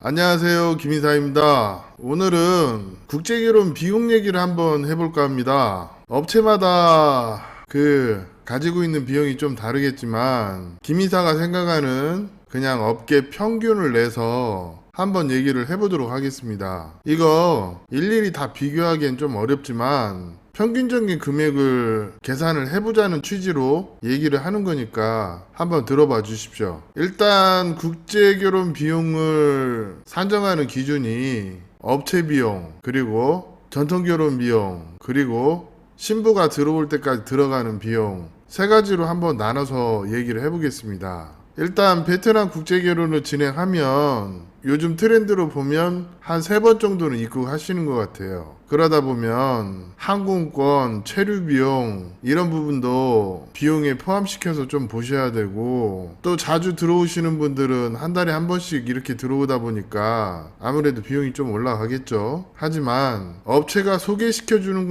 안녕하세요, 김인사입니다. 오늘은 국제결혼 비용 얘기를 한번 해볼까 합니다. 업체마다 가지고 있는 비용이 좀 다르겠지만 김인사가 생각하는 그냥 업계 평균을 내서 한번 얘기를 해보도록 하겠습니다. 이거 일일이 다 비교하기엔 좀 어렵지만 평균적인 금액을 계산을 해보자는 취지로 얘기를 하는 거니까 한번 들어봐 주십시오. 일단 국제결혼 비용을 산정하는 기준이 업체 비용, 그리고 전통결혼 비용, 그리고 신부가 들어올 때까지 들어가는 비용, 세 가지로 한번 나눠서 얘기를 해보겠습니다. 일단 베트남 국제결혼을 진행하면 요즘 트렌드로 보면 한 3번 정도는 입국하시는 것 같아요. 그러다 보면 항공권, 체류 비용 이런 부분도 비용에 포함시켜서 좀 보셔야 되고, 또 자주 들어오시는 분들은 한 달에 한 번씩 이렇게 들어오다 보니까 아무래도 비용이 좀 올라가겠죠. 하지만 업체가 소개시켜 주는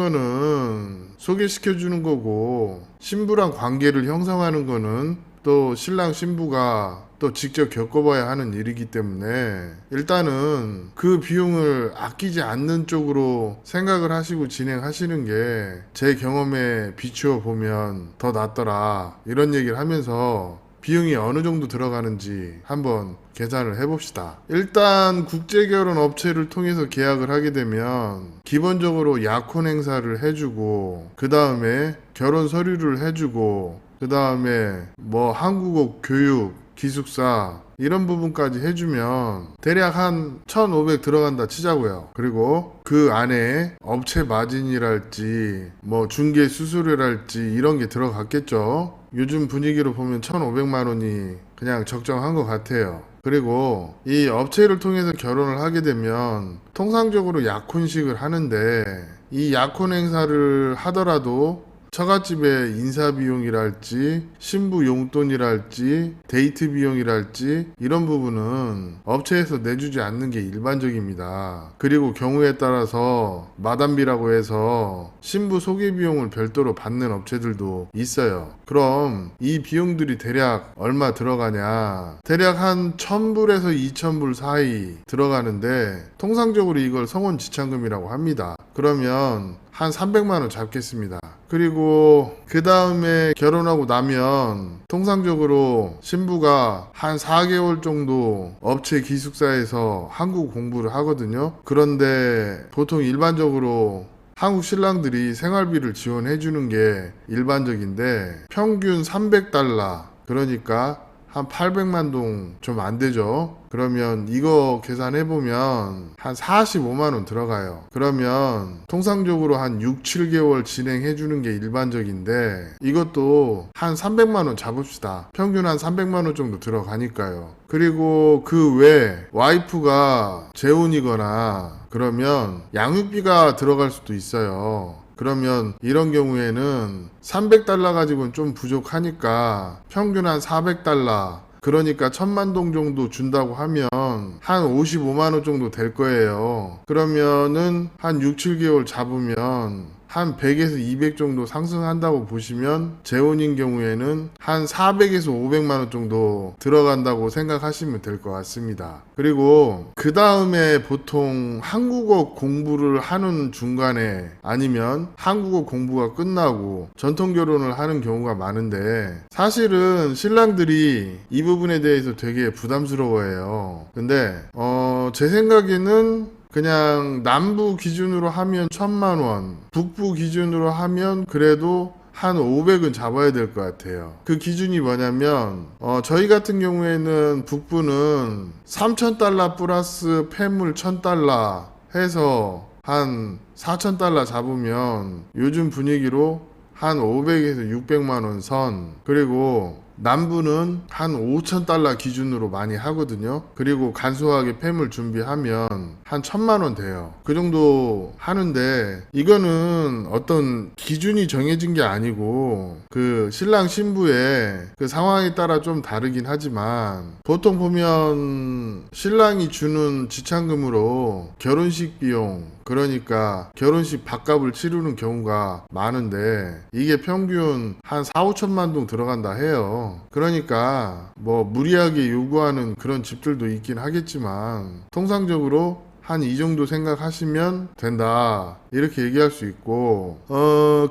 거고, 신부랑 관계를 형성하는 거는 또 신랑 신부가 또 직접 겪어봐야 하는 일이기 때문에 일단은 그 비용을 아끼지 않는 쪽으로 생각을 하시고 진행하시는 게 제 경험에 비추어 보면 더 낫더라, 이런 얘기를 하면서 비용이 어느 정도 들어가는지 한번 계산을 해봅시다. 일단 국제결혼 업체를 통해서 계약을 하게 되면 기본적으로 약혼 행사를 해주고, 그 다음에 결혼 서류를 해주고, 그 다음에 한국어 교육, 기숙사 이런 부분까지 해주면 대략 한 1,500 들어간다 치자고요. 그리고 그 안에 업체 마진이랄지 중개 수수료랄지 이런 게 들어갔겠죠. 요즘 분위기로 보면 1,500만 원이 그냥 적정한 것 같아요. 그리고 이 업체를 통해서 결혼을 하게 되면 통상적으로 약혼식을 하는데, 이 약혼 행사를 하더라도 처갓집의 인사 비용이랄지 신부 용돈이랄지 데이트 비용이랄지 이런 부분은 업체에서 내주지 않는 게 일반적입니다. 그리고 경우에 따라서 마담비라고 해서 신부 소개 비용을 별도로 받는 업체들도 있어요. 그럼 이 비용들이 대략 얼마 들어가냐? 대략 한 1,000불에서 2,000불 사이 들어가는데, 통상적으로 이걸 성혼지참금이라고 합니다. 그러면 한 300만 원 잡겠습니다. 그리고 그 다음에 결혼하고 나면 통상적으로 신부가 한 4개월 정도 업체 기숙사에서 한국 공부를 하거든요. 그런데 보통 일반적으로 한국 신랑들이 생활비를 지원해 주는 게 일반적인데, 평균 300달러, 그러니까 한 800만 동 좀 안 되죠. 그러면 이거 계산해보면 한 45만 원 들어가요. 그러면 통상적으로 한 6, 7개월 진행해주는 게 일반적인데, 이것도 한 300만 원 잡읍시다. 평균 한 300만 원 정도 들어가니까요. 그리고 그 외 와이프가 재혼이거나 그러면 양육비가 들어갈 수도 있어요. 그러면 이런 경우에는 300달러 가지고는 좀 부족하니까 평균 한 400달러, 그러니까 1,000만 동 정도 준다고 하면 한 55만 원 정도 될 거예요. 그러면은 한 6, 7개월 잡으면 한 100에서 200 정도 상승한다고 보시면 재혼인 경우에는 한 400에서 500만 원 정도 들어간다고 생각하시면 될 것 같습니다. 그리고 그 다음에 보통 한국어 공부를 하는 중간에 아니면 한국어 공부가 끝나고 전통 결혼을 하는 경우가 많은데, 사실은 신랑들이 이 부분에 대해서 되게 부담스러워해요. 근데 제 생각에는 그냥 남부 기준으로 하면 1,000만 원, 북부 기준으로 하면 그래도 한 500은 잡아야 될 것 같아요. 그 기준이 뭐냐면 저희 같은 경우에는 북부는 3,000달러 플러스 폐물 1,000달러 해서 한 4,000달러 잡으면 요즘 분위기로 한 500에서 600만 원 선, 그리고 남부는 한 5,000달러 기준으로 많이 하거든요. 그리고 간소하게 폐물 준비하면 한 1,000만 원 돼요. 그 정도 하는데, 이거는 어떤 기준이 정해진 게 아니고 그 신랑 신부의 그 상황에 따라 좀 다르긴 하지만, 보통 보면 신랑이 주는 지참금으로 결혼식 비용, 그러니까 결혼식 밥값을 치르는 경우가 많은데, 이게 평균 한 4, 5천만 동 들어간다 해요. 그러니까 뭐 무리하게 요구하는 그런 집들도 있긴 하겠지만 통상적으로 한 이 정도 생각하시면 된다 이렇게 얘기할 수 있고,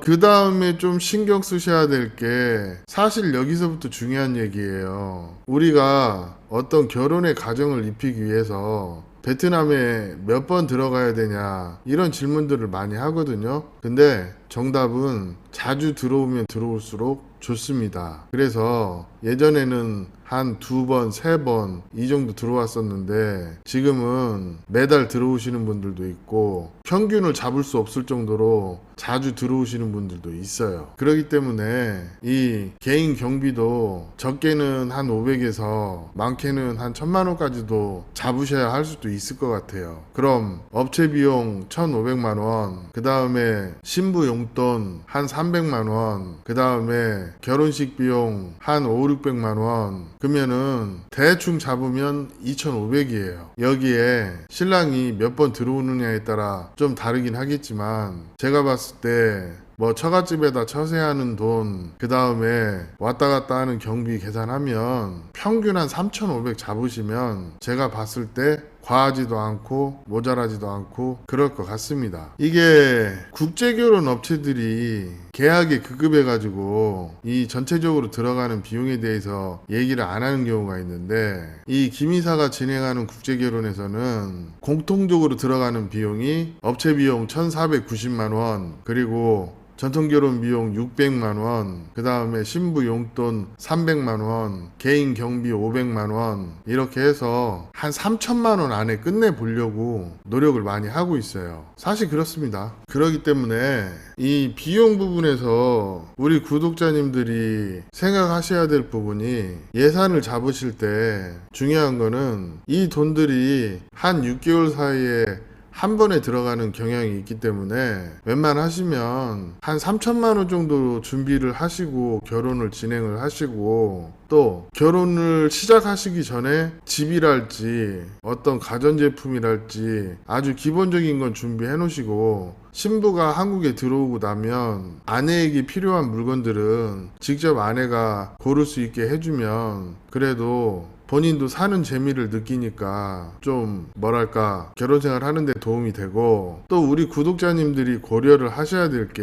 그 다음에 좀 신경 쓰셔야 될 게 사실 여기서부터 중요한 얘기예요. 우리가 어떤 결혼의 가정을 입히기 위해서 베트남에 몇 번 들어가야 되냐 이런 질문들을 많이 하거든요. 근데 정답은 자주 들어오면 들어올수록 좋습니다. 그래서 예전에는 한 2번, 3번 이 정도 들어왔었는데 지금은 매달 들어오시는 분들도 있고 평균을 잡을 수 없을 정도로 자주 들어오시는 분들도 있어요. 그렇기 때문에 이 개인 경비도 적게는 한 500에서 많게는 한 1000만 원까지도 잡으셔야 할 수도 있을 것 같아요. 그럼 업체 비용 1,500만 원, 그 다음에 신부 용돈 한 300만 원, 그 다음에 결혼식 비용 한 5, 600만 원, 그러면은 대충 잡으면 2,500이에요. 여기에 신랑이 몇 번 들어오느냐에 따라 좀 다르긴 하겠지만 제가 봤을 때 뭐 처갓집에다 처세하는 돈, 그 다음에 왔다 갔다 하는 경비 계산하면 평균 한 3,500 잡으시면 제가 봤을 때 과하지도 않고 모자라지도 않고 그럴 것 같습니다. 이게 국제결혼 업체들이 계약에 급급해가지고 이 전체적으로 들어가는 비용에 대해서 얘기를 안 하는 경우가 있는데, 이 김이사가 진행하는 국제결혼에서는 공통적으로 들어가는 비용이 업체 비용 1,490만 원, 그리고 전통결혼 비용 600만 원, 그 다음에 신부 용돈 300만 원, 개인 경비 500만 원, 이렇게 해서 한 3천만 원 안에 끝내보려고 노력을 많이 하고 있어요. 사실 그렇습니다. 그렇기 때문에 이 비용 부분에서 우리 구독자님들이 생각하셔야 될 부분이, 예산을 잡으실 때 중요한 거는 이 돈들이 한 6개월 사이에 한 번에 들어가는 경향이 있기 때문에 웬만하시면 한 3천만 원 정도 준비를 하시고 결혼을 진행을 하시고, 또 결혼을 시작하시기 전에 집이랄지 어떤 가전제품이랄지 아주 기본적인 건 준비해 놓으시고, 신부가 한국에 들어오고 나면 아내에게 필요한 물건들은 직접 아내가 고를 수 있게 해주면 그래도 본인도 사는 재미를 느끼니까 좀 뭐랄까 결혼생활 하는데 도움이 되고, 또 우리 구독자님들이 고려를 하셔야 될 게,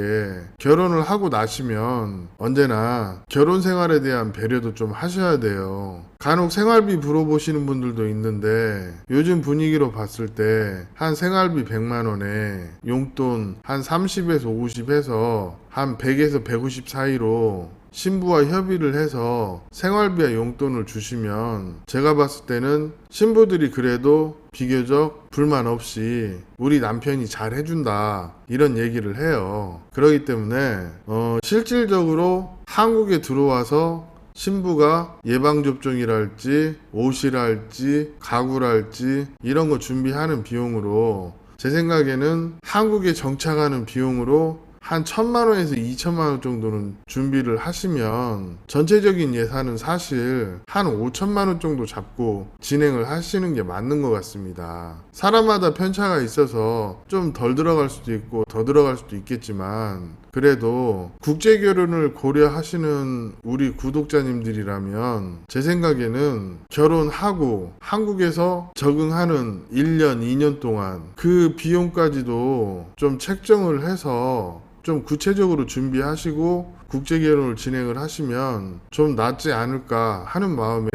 결혼을 하고 나시면 언제나 결혼생활에 대한 배려도 좀 하셔야 돼요. 간혹 생활비 물어보시는 분들도 있는데 요즘 분위기로 봤을 때 한 생활비 100만 원에 용돈 한 30에서 50 해서 한 100에서 150 사이로 신부와 협의를 해서 생활비와 용돈을 주시면 제가 봤을 때는 신부들이 그래도 비교적 불만 없이 우리 남편이 잘 해준다 이런 얘기를 해요. 그렇기 때문에 실질적으로 한국에 들어와서 신부가 예방접종이랄지 옷이랄지 가구랄지 이런 거 준비하는 비용으로, 제 생각에는 한국에 정착하는 비용으로 한 1,000만 원에서 2천만 원 정도는 준비를 하시면 전체적인 예산은 사실 한 5천만 원 정도 잡고 진행을 하시는 게 맞는 것 같습니다. 사람마다 편차가 있어서 좀 덜 들어갈 수도 있고 더 들어갈 수도 있겠지만, 그래도 국제결혼을 고려하시는 우리 구독자님들이라면 제 생각에는 결혼하고 한국에서 적응하는 1년, 2년 동안 그 비용까지도 좀 책정을 해서 좀 구체적으로 준비하시고 국제결혼을 진행을 하시면 좀 낫지 않을까 하는 마음에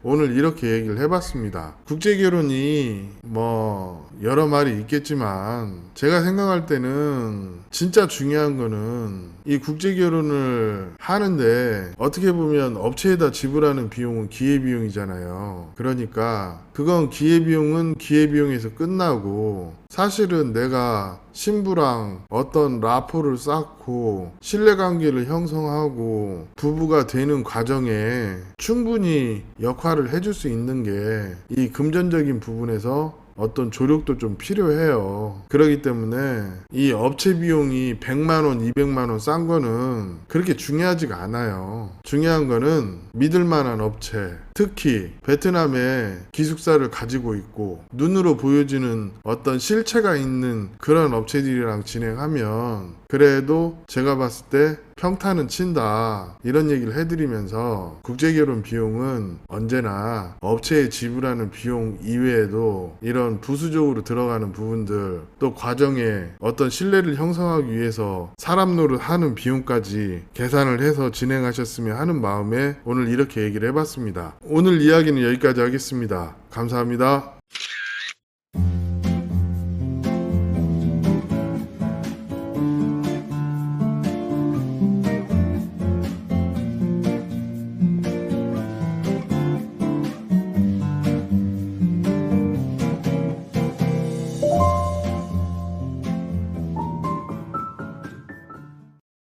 오늘 이렇게 얘기를 해봤습니다. 국제결혼이 뭐 여러 말이 있겠지만 제가 생각할 때는 진짜 중요한 거는 이 국제결혼을 하는데 어떻게 보면 업체에다 지불하는 비용은 기회비용이잖아요. 그러니까 그건 기회비용은 기회비용에서 끝나고, 사실은 내가 신부랑 어떤 라포를 쌓고 신뢰관계를 형성하고 부부가 되는 과정에 충분히 역할을 해줄 수 있는 게 이 금전적인 부분에서 어떤 조력도 좀 필요해요. 그렇기 때문에 이 업체 비용이 100만 원, 200만 원 싼 거는 그렇게 중요하지가 않아요. 중요한 거는 믿을 만한 업체, 특히 베트남에 기숙사를 가지고 있고 눈으로 보여지는 어떤 실체가 있는 그런 업체들이랑 진행하면 그래도 제가 봤을 때 평타는 친다 이런 얘기를 해드리면서 국제결혼 비용은 언제나 업체에 지불하는 비용 이외에도 이런 부수적으로 들어가는 부분들 또 과정에 어떤 신뢰를 형성하기 위해서 사람 노릇하는 비용까지 계산을 해서 진행하셨으면 하는 마음에 오늘 이렇게 얘기를 해봤습니다. 오늘 이야기는 여기까지 하겠습니다. 감사합니다.